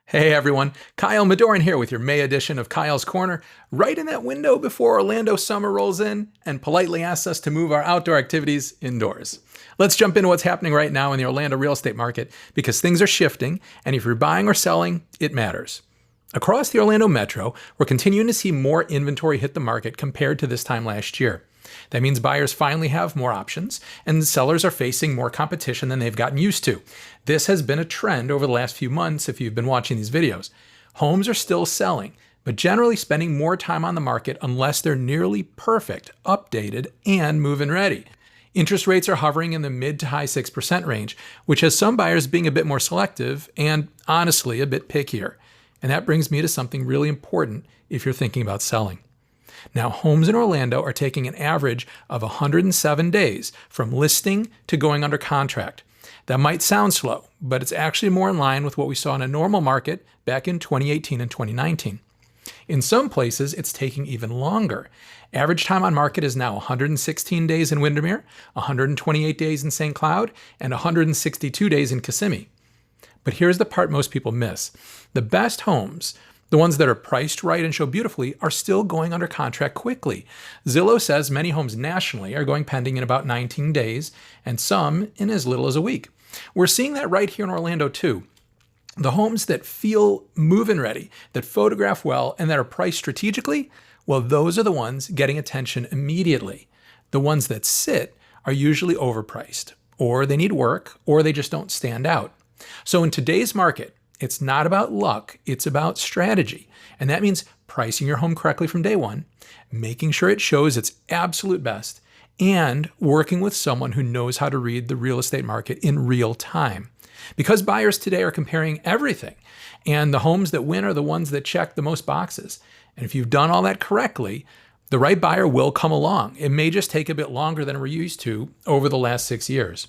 Hey everyone, Kyle Madoran here with your May edition of Kyle's Corner, right in that window before Orlando summer rolls in and politely asks us to move our outdoor activities indoors. Let's jump into what's happening right now in the Orlando real estate market because things are shifting, and if you're buying or selling, it matters. Across the Orlando metro, we're continuing to see more inventory hit the market compared to this time last year. That means buyers finally have more options, and sellers are facing more competition than they've gotten used to. This has been a trend over the last few months if you've been watching these videos. Homes are still selling, but generally spending more time on the market unless they're nearly perfect, updated, and move-in ready. Interest rates are hovering in the mid to high 6% range, which has some buyers being a bit more selective and, honestly, a bit pickier. And that brings me to something really important if you're thinking about selling. Now, homes in Orlando are taking an average of 107 days from listing to going under contract. That might sound slow, but it's actually more in line with what we saw in a normal market back in 2018 and 2019. In some places, it's taking even longer. Average time on market is now 116 days in Windermere, 128 days in St. Cloud, and 162 days in Kissimmee. But here's the part most people miss. The best homes, the ones that are priced right and show beautifully, are still going under contract quickly. Zillow says many homes nationally are going pending in about 19 days, and some in as little as a week. We're seeing that right here in Orlando too. The homes that feel move-in ready, that photograph well, and that are priced strategically, well, those are the ones getting attention immediately. The ones that sit are usually overpriced, or they need work, or they just don't stand out. So in today's market, it's not about luck, it's about strategy. And that means pricing your home correctly from day one, making sure it shows its absolute best, and working with someone who knows how to read the real estate market in real time. Because buyers today are comparing everything, and the homes that win are the ones that check the most boxes. And if you've done all that correctly, the right buyer will come along. It may just take a bit longer than we're used to over the last 6 years.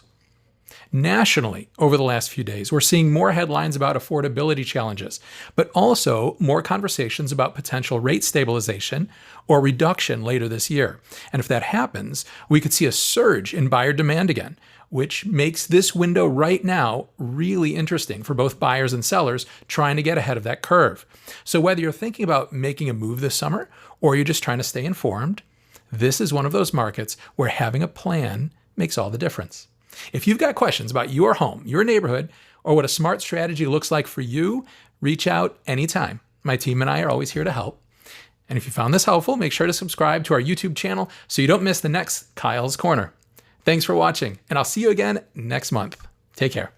Nationally, over the last few days, we're seeing more headlines about affordability challenges, but also more conversations about potential rate stabilization or reduction later this year. And if that happens, we could see a surge in buyer demand again, which makes this window right now really interesting for both buyers and sellers trying to get ahead of that curve. So whether you're thinking about making a move this summer or you're just trying to stay informed, this is one of those markets where having a plan makes all the difference. If you've got questions about your home, your neighborhood, or what a smart strategy looks like for you, reach out anytime. My team and I are always here to help. And if you found this helpful, make sure to subscribe to our YouTube channel so you don't miss the next Kyle's Corner. Thanks for watching, and I'll see you again next month. Take care.